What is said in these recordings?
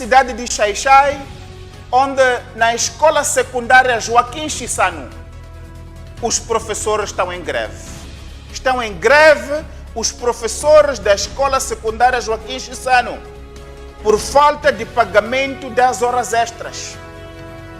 cidade de Xai-Xai, onde na escola secundária Joaquim Chissano, os professores estão em greve. Estão em greve os professores da escola secundária Joaquim Chissano por falta de pagamento das horas extras.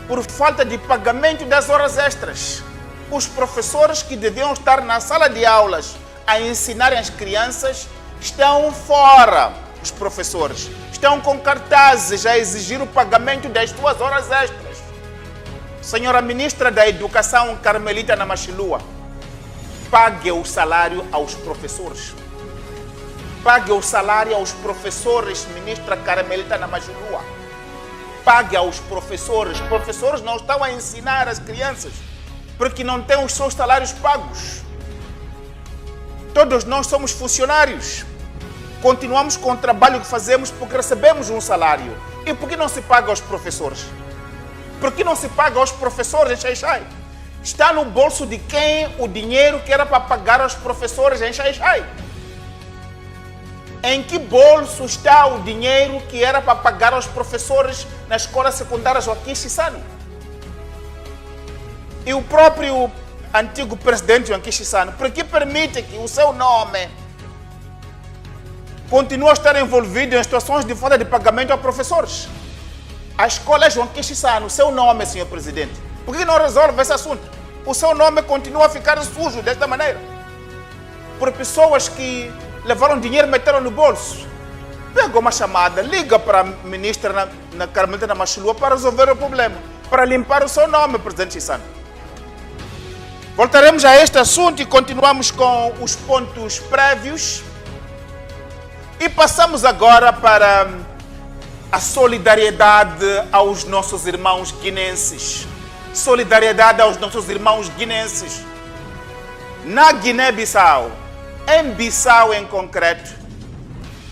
Por falta de pagamento das horas extras. Os professores que deviam estar na sala de aulas a ensinarem as crianças estão fora. Os professores estão com cartazes a exigir o pagamento das suas horas extras. Senhora Ministra da Educação, Carmelita Namachilua, pague o salário aos professores. Pague o salário aos professores, Ministra Carmelita Namachilua. Pague aos professores. Os professores não estão a ensinar as crianças porque não têm os seus salários pagos. Todos nós somos funcionários. Continuamos com o trabalho que fazemos porque recebemos um salário. E por que não se paga aos professores? Por que não se paga aos professores em Xai-Xai? Está no bolso de quem o dinheiro que era para pagar aos professores em Xai-Xai? Em que bolso está o dinheiro que era para pagar aos professores na escola secundária Joaquim Chissano? E o próprio antigo presidente Joaquim Chissano, por que permite que o seu nome continue a estar envolvido em situações de falta de pagamento a professores? A escola Joaquim Chissano, o seu nome, senhor presidente, por que não resolve esse assunto? O seu nome continua a ficar sujo desta maneira. Por pessoas que levaram dinheiro e meteram no bolso. Pega uma chamada, liga para a ministra na Carmelita Namachilua para resolver o problema, para limpar o seu nome, presidente Chissano. Voltaremos a este assunto e continuamos com os pontos prévios. E passamos agora para a solidariedade aos nossos irmãos guinenses. Solidariedade aos nossos irmãos guinenses. Na Guiné-Bissau, em Bissau em concreto,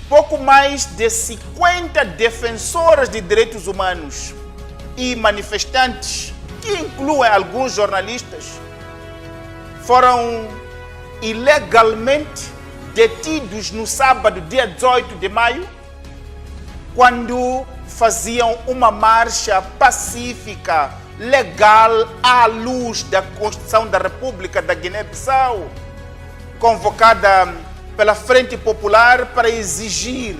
pouco mais de 50 defensores de direitos humanos e manifestantes, que incluem alguns jornalistas, foram ilegalmente detidos no sábado, dia 18 de maio, quando faziam uma marcha pacífica, legal, à luz da Constituição da República da Guiné-Bissau, convocada pela Frente Popular para exigir,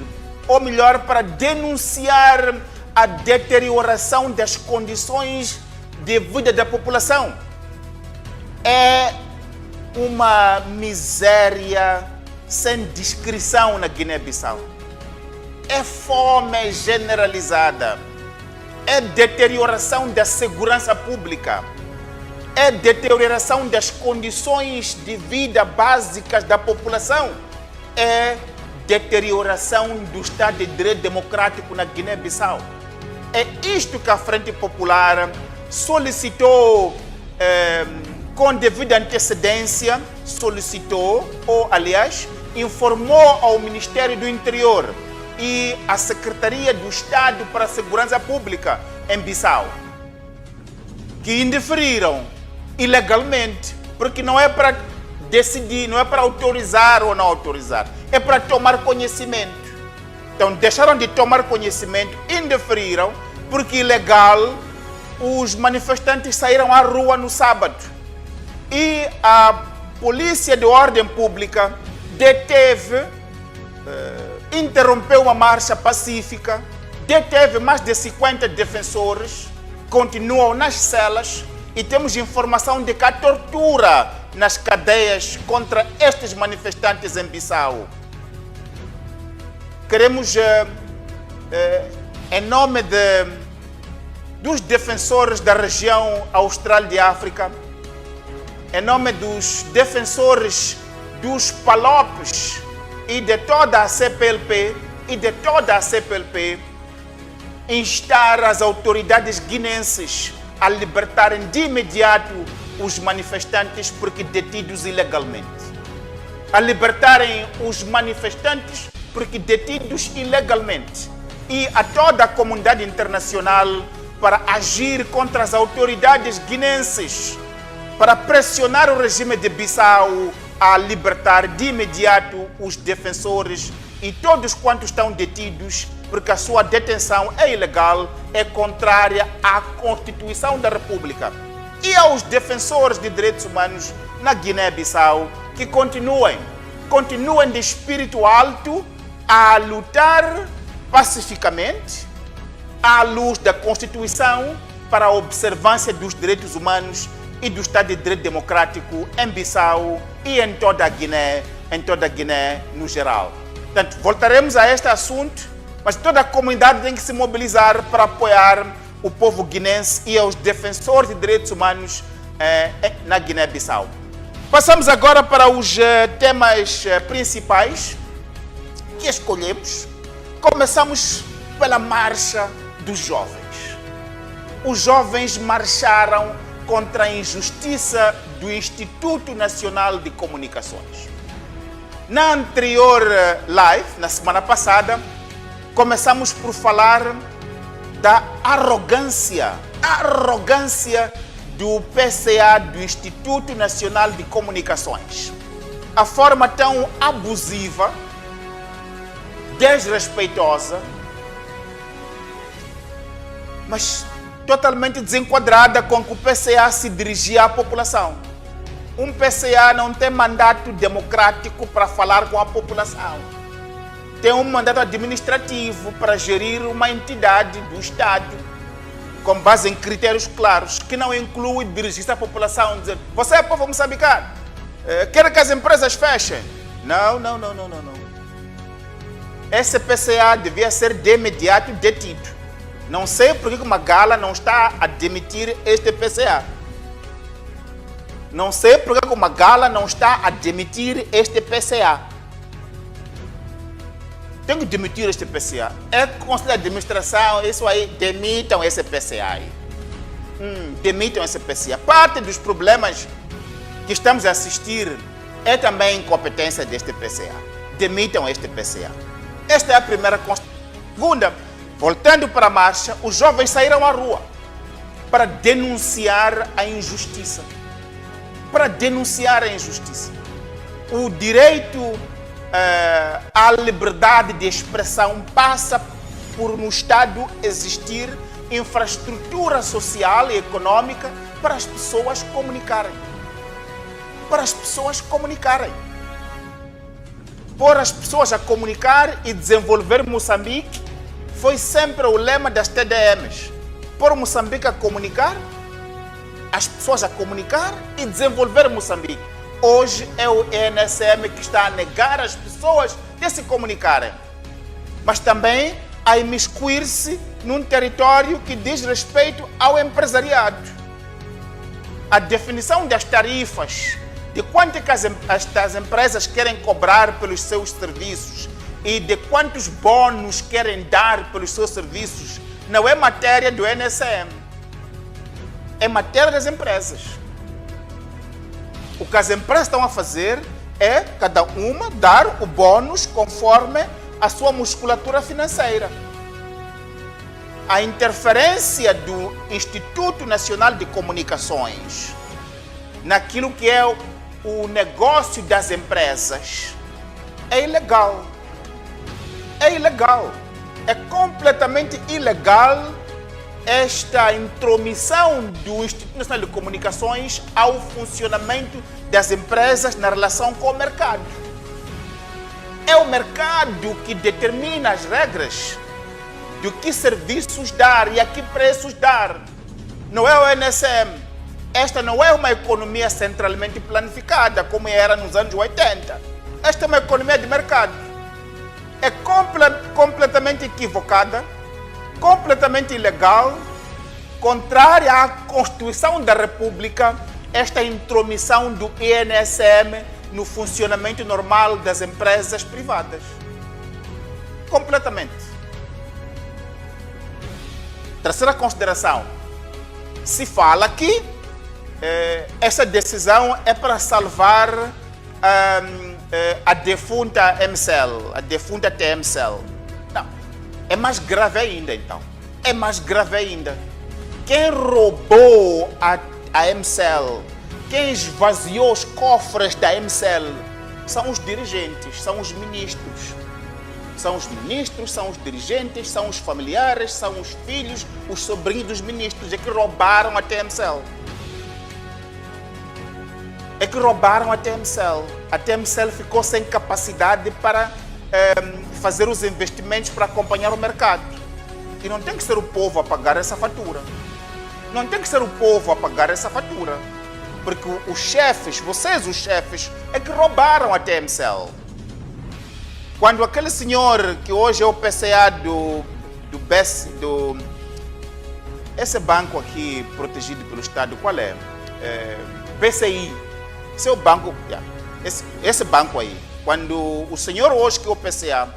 ou melhor, para denunciar a deterioração das condições de vida da população. É uma miséria sem descrição na Guiné-Bissau. É fome generalizada. É deterioração da segurança pública. É deterioração das condições de vida básicas da população. É deterioração do Estado de Direito Democrático na Guiné-Bissau. É isto que a Frente Popular solicitou com devida antecedência, informou ao Ministério do Interior e à Secretaria do Estado para a Segurança Pública em Bissau, que indeferiram ilegalmente, porque não é para decidir, não é para autorizar ou não autorizar, é para tomar conhecimento. Então deixaram de tomar conhecimento, indeferiram, porque ilegal, os manifestantes saíram à rua no sábado. E a Polícia de Ordem Pública deteve, interrompeu uma marcha pacífica, deteve mais de 50 defensores, continuam nas celas e temos informação de que há tortura nas cadeias contra estes manifestantes em Bissau. Queremos, em nome dos defensores da região austral de África, em nome dos defensores dos Palopes e de toda a CPLP, instar as autoridades guinenses a libertarem de imediato os manifestantes porque detidos ilegalmente. A libertarem os manifestantes porque detidos ilegalmente. E a toda a comunidade internacional para agir contra as autoridades guinenses, para pressionar o regime de Bissau a libertar de imediato os defensores e todos quantos estão detidos porque a sua detenção é ilegal, é contrária à Constituição da República. E aos defensores de direitos humanos na Guiné-Bissau que continuem de espírito alto a lutar pacificamente à luz da Constituição para a observância dos direitos humanos e do Estado de Direito Democrático em Bissau e em toda a Guiné no geral. Portanto, voltaremos a este assunto, mas toda a comunidade tem que se mobilizar para apoiar o povo guinense e os defensores de direitos humanos na Guiné-Bissau. Passamos agora para os temas principais que escolhemos. Começamos pela marcha dos jovens. Os jovens marcharam contra a injustiça do Instituto Nacional de Comunicações. Na anterior live, na semana passada, começamos por falar da arrogância do PCA, do Instituto Nacional de Comunicações. A forma tão abusiva, desrespeitosa, mas totalmente desenquadrada com que o PCA se dirigia à população. Um PCA não tem mandato democrático para falar com a população. Tem um mandato administrativo para gerir uma entidade do Estado, com base em critérios claros, que não inclui dirigir-se à população e dizer: você é povo moçambicano, quer que as empresas fechem? Não. Esse PCA devia ser de imediato detido. Não sei por que uma gala não está a demitir este PCA. Não sei por que uma gala não está a demitir este PCA. Tem que demitir este PCA. É conselho de administração, isso aí, demitam esse PCA aí. Demitam esse PCA. Parte dos problemas que estamos a assistir é também a incompetência deste PCA. Demitam este PCA. Esta é a primeira constatação. Segunda, voltando para a marcha, os jovens saíram à rua para denunciar a injustiça. O direito à liberdade de expressão passa por no Estado existir infraestrutura social e econômica para as pessoas comunicarem. Pôr as pessoas a comunicar e desenvolver Moçambique foi sempre o lema das TDMs. Pôr Moçambique a comunicar, as pessoas a comunicar e desenvolver Moçambique. Hoje é o ENSM que está a negar as pessoas de se comunicarem, mas também a imiscuir-se num território que diz respeito ao empresariado. A definição das tarifas, de quanto que as empresas querem cobrar pelos seus serviços e de quantos bônus querem dar pelos seus serviços, não é matéria do ENSM, é matéria das empresas. O que as empresas estão a fazer é cada uma dar o bônus conforme a sua musculatura financeira. A interferência do Instituto Nacional de Comunicações naquilo que é o negócio das empresas é ilegal. É completamente ilegal esta intromissão do Instituto Nacional de Comunicações ao funcionamento das empresas na relação com o mercado. É o mercado que determina as regras de que serviços dar e a que preços dar. Não é o ENSM. Esta não é uma economia centralmente planificada, como era nos anos 80. Esta é uma economia de mercado. É completamente equivocada, completamente ilegal, contrária à Constituição da República, esta intromissão do ENSM no funcionamento normal das empresas privadas. Completamente. Terceira consideração. Se fala que essa decisão é para salvar a defunta MCL, a defunta TMCL. Não. É mais grave ainda, então. É mais grave ainda. Quem roubou a MCL, quem esvaziou os cofres da MCL, são os dirigentes, são os ministros. São os ministros, são os dirigentes, são os familiares, são os filhos, os sobrinhos dos ministros, é que roubaram a TMCL. É que roubaram a TMCL. A TMCL ficou sem capacidade para fazer os investimentos para acompanhar o mercado. E não tem que ser o povo a pagar essa fatura. Não tem que ser o povo a pagar essa fatura. Porque os chefes, vocês os chefes, é que roubaram a TMCL. Quando aquele senhor que hoje é o PCA do esse banco aqui protegido pelo Estado, qual é? PCI. Esse é o banco, esse banco aí. Quando o senhor hoje que é o PCA,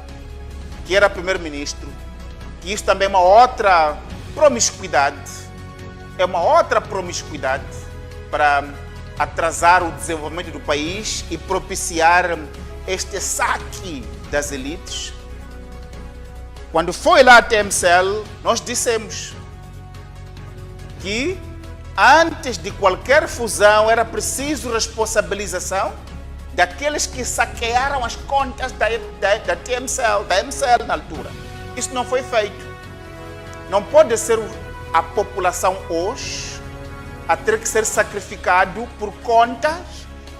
que era primeiro-ministro, que isso também é uma outra promiscuidade, para atrasar o desenvolvimento do país e propiciar este saque das elites. Quando foi lá a TMCL, nós dissemos que antes de qualquer fusão era preciso responsabilização daqueles que saquearam as contas da MCL na altura. Isso não foi feito. Não pode ser a população hoje a ter que ser sacrificado por contas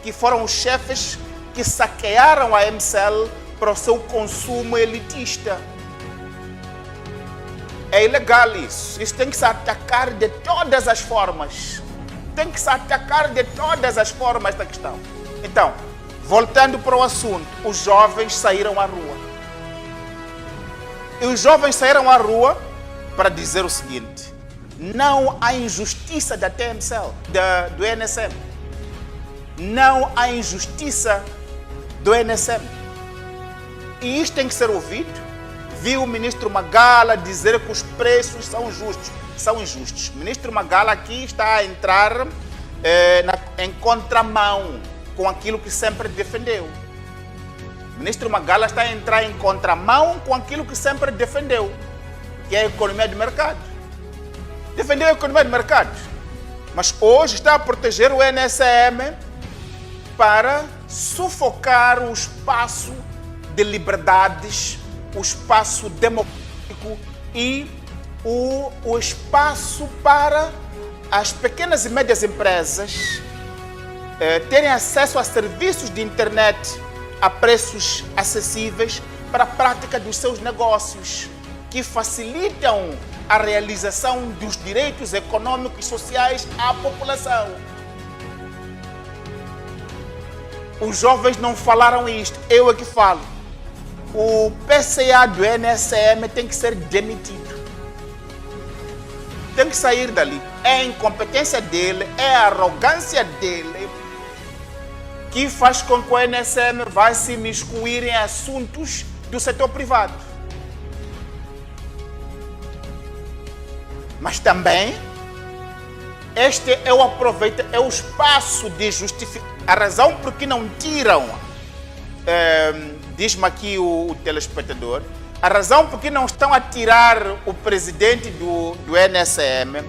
que foram os chefes que saquearam a MCL para o seu consumo elitista. É ilegal isso. Isso tem que se atacar de todas as formas. Tem que se atacar de todas as formas da questão. Então, voltando para o assunto, os jovens saíram à rua. E os jovens saíram à rua para dizer o seguinte: não há injustiça da TMCL, do NSM. Não há injustiça do NSM. E isto tem que ser ouvido. Vi o ministro Magala dizer que os preços são justos. São injustos. O ministro Magala aqui está a entrar em contramão com aquilo que sempre defendeu. O ministro Magala está a entrar em contramão com aquilo que sempre defendeu, que é a economia de mercado. Defendeu a economia de mercado, mas hoje está a proteger o NSM para sufocar o espaço de liberdades, o espaço democrático e o espaço para as pequenas e médias empresas terem acesso a serviços de internet a preços acessíveis para a prática dos seus negócios, que facilitam a realização dos direitos econômicos e sociais à população. Os jovens não falaram isto, eu é que falo. O PCA do NSM tem que ser demitido. Tem que sair dali. É a incompetência dele, é a arrogância dele que faz com que o NSM vá se imiscuir em assuntos do setor privado. Mas também, este é o espaço de justificar. A razão por que não tiram, diz-me aqui o telespectador, a razão por que não estão a tirar o presidente do NSM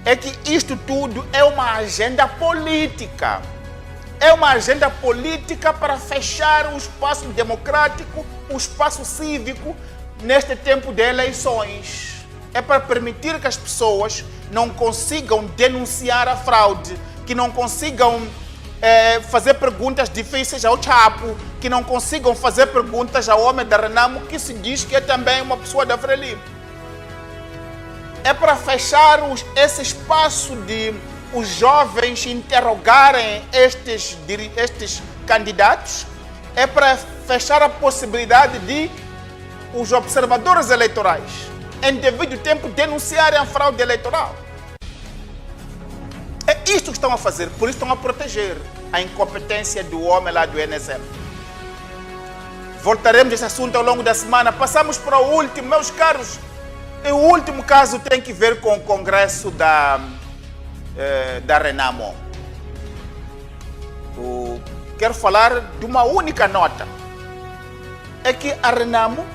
é que isto tudo é uma agenda política. É uma agenda política para fechar o espaço democrático, o espaço cívico neste tempo de eleições. É para permitir que as pessoas não consigam denunciar a fraude, que não consigam fazer perguntas difíceis ao Chapo, que não consigam fazer perguntas ao homem da Renamo, que se diz que é também uma pessoa da Frelimo. É para fechar esse espaço de os jovens interrogarem estes candidatos, é para fechar a possibilidade de os observadores eleitorais, em devido tempo, denunciarem a fraude eleitoral. É isto que estão a fazer, por isso estão a proteger a incompetência do homem lá do NSM. Voltaremos a esse assunto ao longo da semana. Passamos para o último, meus caros. E o último caso tem que ver com o congresso da Renamo. Quero falar de uma única nota. É que a Renamo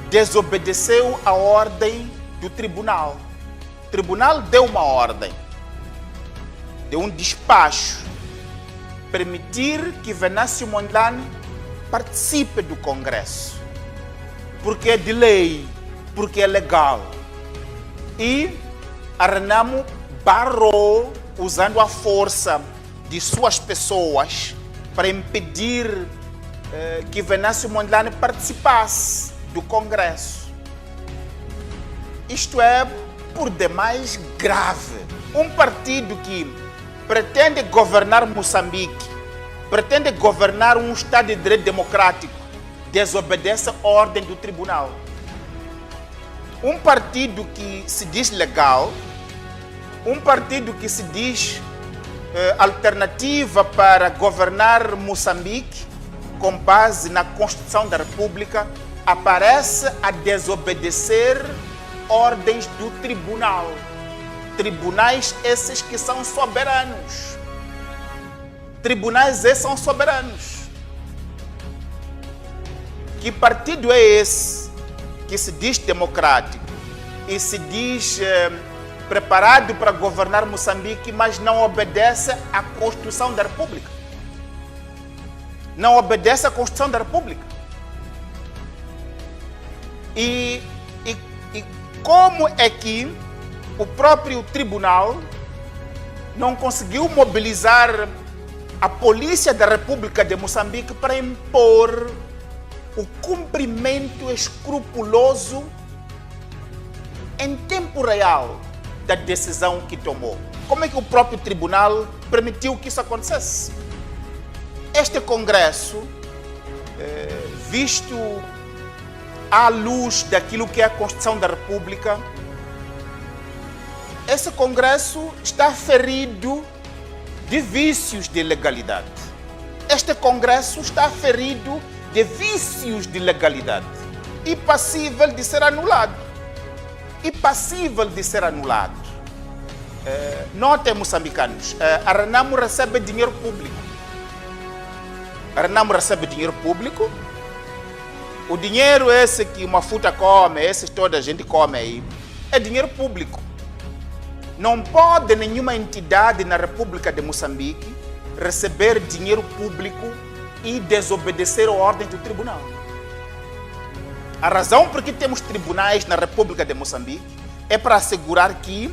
desobedeceu a ordem do tribunal. O tribunal deu uma ordem, deu um despacho, permitir que Venâncio Mondlane participe do Congresso, porque é de lei, porque é legal. E a Renamo barrou, usando a força de suas pessoas, para impedir que Venâncio Mondlane participasse do Congresso. Isto é, por demais, grave. Um partido que pretende governar Moçambique, pretende governar um Estado de Direito democrático, desobedece a ordem do tribunal. Um partido que se diz legal, um partido que se diz alternativa para governar Moçambique, com base na Constituição da República, aparece a desobedecer ordens do tribunal. Tribunais esses que são soberanos. Tribunais esses são soberanos. Que partido é esse que se diz democrático e se diz preparado para governar Moçambique, mas não obedece à Constituição da República? Não obedece à Constituição da República. E como é que o próprio tribunal não conseguiu mobilizar a Polícia da República de Moçambique para impor o cumprimento escrupuloso em tempo real da decisão que tomou? Como é que o próprio tribunal permitiu que isso acontecesse? Este Congresso, visto à luz daquilo que é a Constituição da República, esse Congresso está ferido de vícios de legalidade. Este Congresso está ferido de vícios de legalidade e passível de ser anulado. Notem, moçambicanos, a Renamo recebe dinheiro público. O dinheiro esse que uma futa come, esse toda a gente come aí, é dinheiro público. Não pode nenhuma entidade na República de Moçambique receber dinheiro público e desobedecer a ordem do tribunal. A razão por que temos tribunais na República de Moçambique é para assegurar que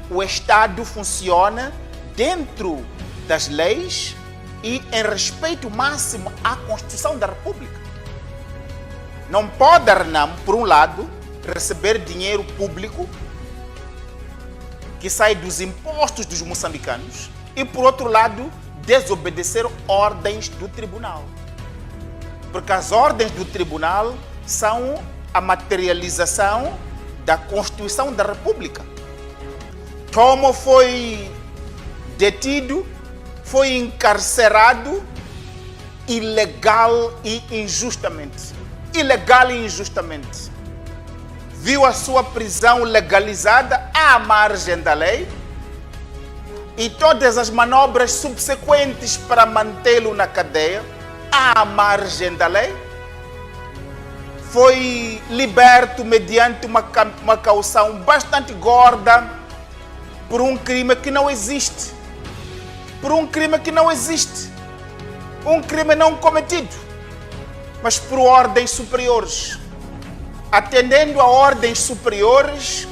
o Estado funciona dentro das leis e em respeito máximo à Constituição da República. Não pode a Renamo, por um lado, receber dinheiro público que sai dos impostos dos moçambicanos e, por outro lado, desobedecer ordens do tribunal. Porque as ordens do tribunal são a materialização da Constituição da República. Tomo foi detido, foi encarcerado ilegal e injustamente. Viu a sua prisão legalizada à margem da lei e todas as manobras subsequentes para mantê-lo na cadeia à margem da lei. Foi liberto mediante uma caução bastante gorda por um crime que não existe. Um crime não cometido, mas por ordens superiores. Atendendo a ordens superiores,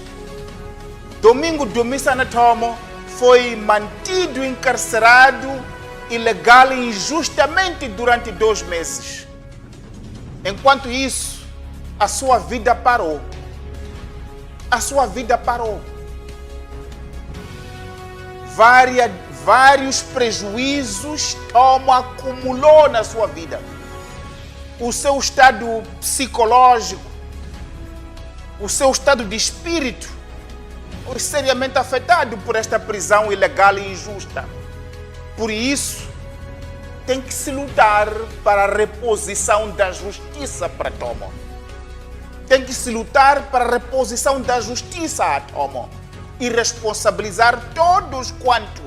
Domingo Dumisana Tomo foi mantido encarcerado ilegal e injustamente durante 2 meses. Enquanto isso, a sua vida parou. Vários prejuízos Tomo acumulou na sua vida. O seu estado psicológico, o seu estado de espírito foi seriamente afetado por esta prisão ilegal e injusta. Por isso, tem que se lutar para a reposição da justiça para Tomo. Tem que se lutar para a reposição da justiça a Tomo e responsabilizar todos quanto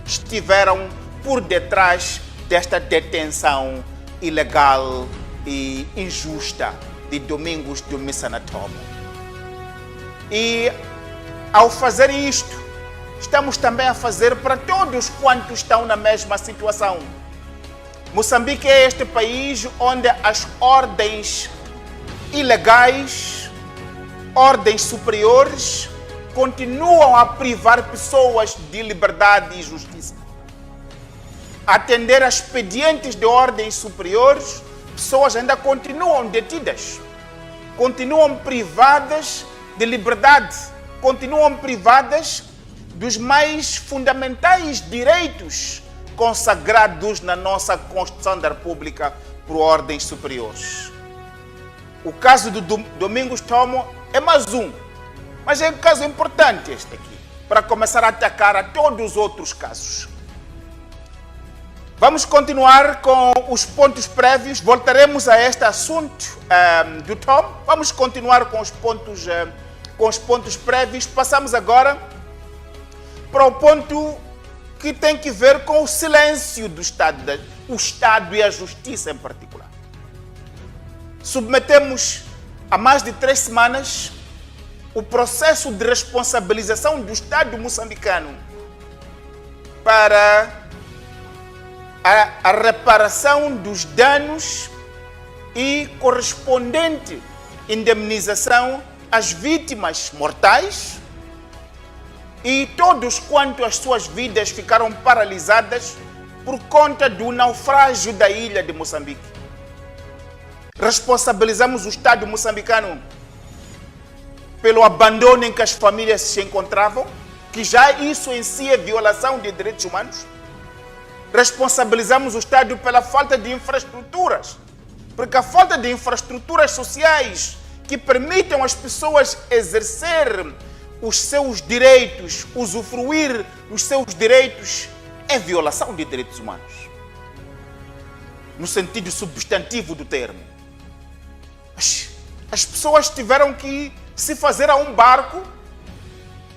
estiveram por detrás desta detenção ilegal e injusta de Domingos Dumisana Tomo. E ao fazer isto, estamos também a fazer para todos quantos estão na mesma situação. Moçambique é este país onde as ordens ilegais, ordens superiores, continuam a privar pessoas de liberdade e justiça. Atender a expedientes de ordens superiores, pessoas ainda continuam detidas, continuam privadas de liberdade, continuam privadas dos mais fundamentais direitos consagrados na nossa Constituição da República por ordens superiores. O caso do Domingos Tomo é mais um, mas é um caso importante este aqui, para começar a atacar a todos os outros casos. Vamos continuar com os pontos prévios, voltaremos a este assunto do Tom. Vamos continuar com os pontos prévios. Passamos agora para o ponto que tem que ver com o silêncio do Estado, o Estado e a Justiça em particular. Submetemos há mais de 3 semanas o processo de responsabilização do Estado moçambicano para a reparação dos danos e correspondente indemnização às vítimas mortais e todos quanto as suas vidas ficaram paralisadas por conta do naufrágio da ilha de Moçambique. Responsabilizamos o Estado moçambicano pelo abandono em que as famílias se encontravam, que já isso em si é violação de direitos humanos. Responsabilizamos o Estado pela falta de infraestruturas, porque a falta de infraestruturas sociais que permitam às pessoas exercer os seus direitos, usufruir dos seus direitos, é violação de direitos humanos, no sentido substantivo do termo. As pessoas tiveram que se fazer a um barco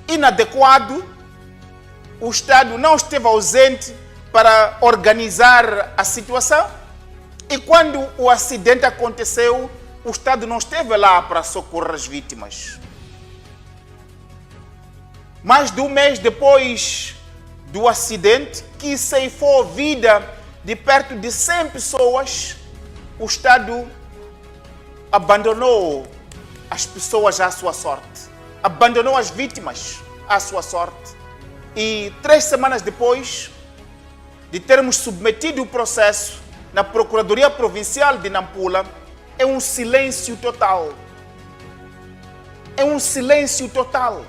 inadequado, o Estado não esteve ausente para organizar a situação e quando o acidente aconteceu, o Estado não esteve lá para socorrer as vítimas. Mais de um mês depois do acidente, que ceifou a vida de perto de 100 pessoas, o Estado abandonou as pessoas à sua sorte, abandonou as vítimas à sua sorte. E 3 semanas depois de termos submetido o processo na Procuradoria Provincial de Nampula, é um silêncio total. É um silêncio total.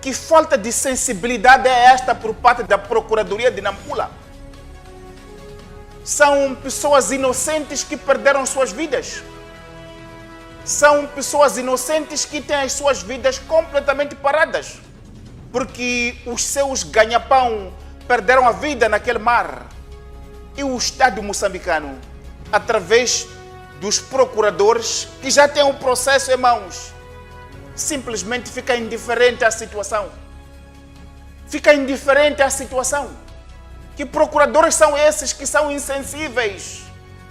Que falta de sensibilidade é esta por parte da Procuradoria de Nampula? São pessoas inocentes que perderam suas vidas. São pessoas inocentes que têm as suas vidas completamente paradas, porque os seus ganha-pão perderam a vida naquele mar. E o Estado moçambicano, através dos procuradores, que já têm o processo em mãos, simplesmente fica indiferente à situação. Fica indiferente à situação. Que procuradores são esses que são insensíveis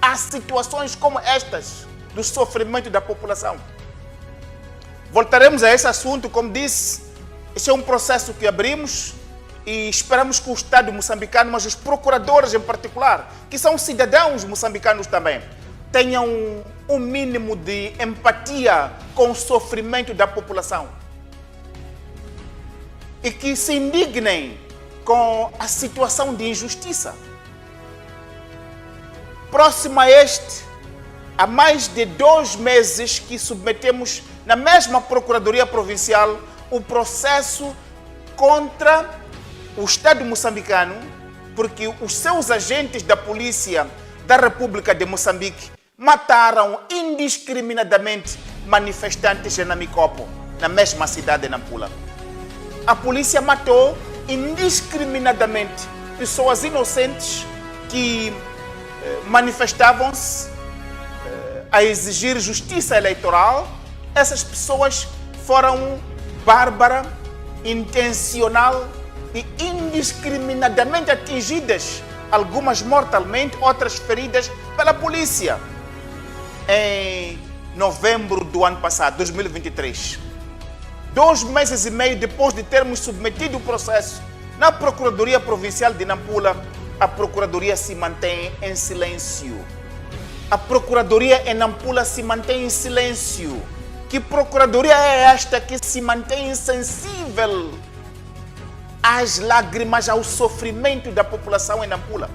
a situações como estas, do sofrimento da população? Voltaremos a esse assunto, como disse, esse é um processo que abrimos e esperamos que o Estado moçambicano, mas os procuradores em particular, que são cidadãos moçambicanos também, tenham um mínimo de empatia com o sofrimento da população e que se indignem com a situação de injustiça. Próximo a este, há mais de 2 meses que submetemos na mesma Procuradoria Provincial o processo contra o Estado moçambicano, porque os seus agentes da Polícia da República de Moçambique mataram indiscriminadamente manifestantes em Namicopo, na mesma cidade de Nampula. A polícia matou indiscriminadamente pessoas inocentes que manifestavam-se a exigir justiça eleitoral. Essas pessoas foram bárbara, intencional e indiscriminadamente atingidas, algumas mortalmente, outras feridas pela polícia, em novembro do ano passado, 2023. 2 meses e meio depois de termos submetido o processo na Procuradoria Provincial de Nampula, a Procuradoria se mantém em silêncio? A Procuradoria em Nampula se mantém em silêncio. Que Procuradoria é esta que se mantém insensível às lágrimas, ao sofrimento da população em Nampula?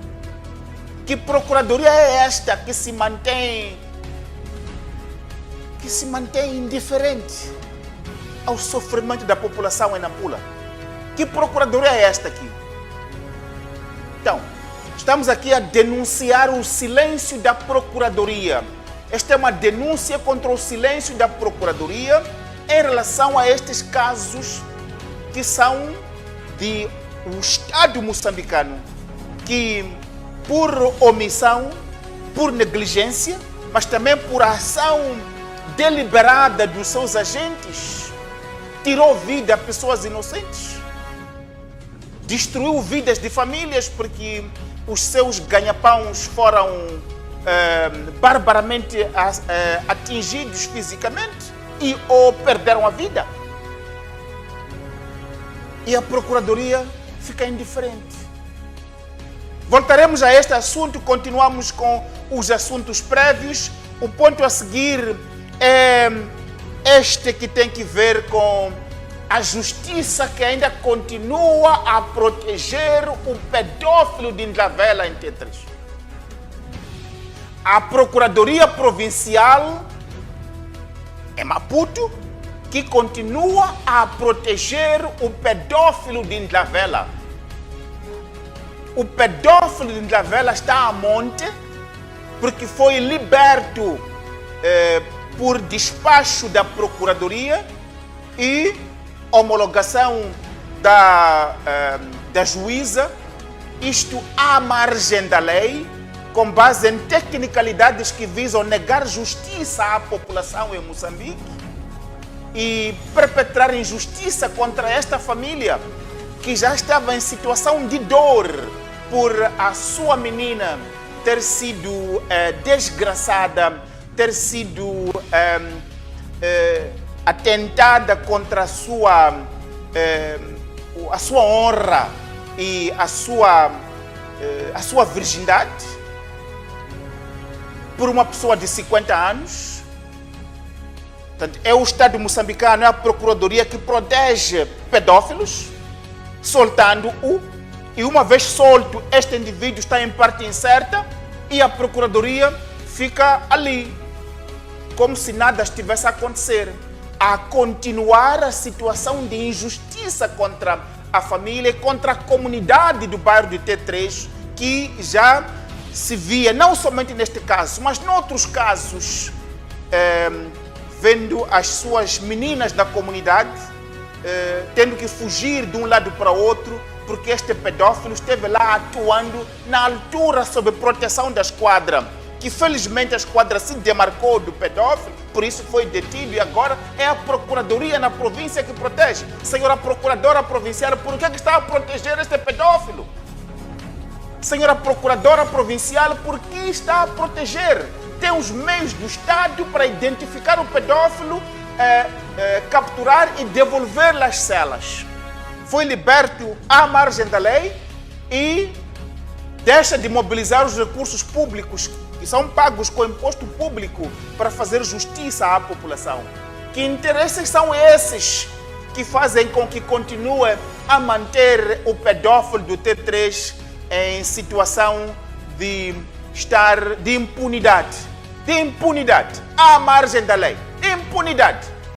Que Procuradoria é esta que se mantém indiferente ao sofrimento da população em Nampula? Que Procuradoria é esta aqui? Então, estamos aqui a denunciar o silêncio da Procuradoria. Esta é uma denúncia contra o silêncio da Procuradoria em relação a estes casos que são do Estado moçambicano, que por omissão, por negligência, mas também por ação deliberada dos seus agentes, tirou vida a pessoas inocentes, destruiu vidas de famílias porque os seus ganha-pãos foram barbaramente atingidos fisicamente ou perderam a vida. E a Procuradoria fica indiferente. Voltaremos a este assunto, continuamos com os assuntos prévios. O ponto a seguir é este que tem que ver com a justiça que ainda continua a proteger o pedófilo de Ndlavela em T3. A Procuradoria Provincial em Maputo que continua a proteger o pedófilo de Ndlavela. O pedófilo de Ndlavela está a monte porque foi liberto por despacho da Procuradoria e homologação da juíza, isto à margem da lei, com base em tecnicalidades que visam negar justiça à população em Moçambique e perpetrar injustiça contra esta família que já estava em situação de dor por a sua menina ter sido desgraçada, ter sido atentada contra a sua honra e a sua virgindade por uma pessoa de 50 anos. Portanto, é o Estado moçambicano, é a Procuradoria que protege pedófilos, soltando-o, e uma vez solto, este indivíduo está em parte incerta e a Procuradoria fica ali, como se nada estivesse a acontecer, a continuar a situação de injustiça contra a família e contra a comunidade do bairro de T3, que já se via, não somente neste caso, mas noutros casos, vendo as suas meninas da comunidade tendo que fugir de um lado para o outro, porque este pedófilo esteve lá atuando na altura sob proteção da esquadra, que felizmente a esquadra se demarcou do pedófilo, por isso foi detido e agora é a Procuradoria na província que protege. Senhora Procuradora Provincial, por que está a proteger este pedófilo? Senhora Procuradora Provincial, por que está a proteger? Tem os meios do Estado para identificar o pedófilo, capturar e devolver às celas. Foi liberto à margem da lei e deixa de mobilizar os recursos públicos que são pagos com imposto público para fazer justiça à população. Que interesses são esses que fazem com que continue a manter o pedófilo do T3 em situação de impunidade? De impunidade, à margem da lei. Impunidade.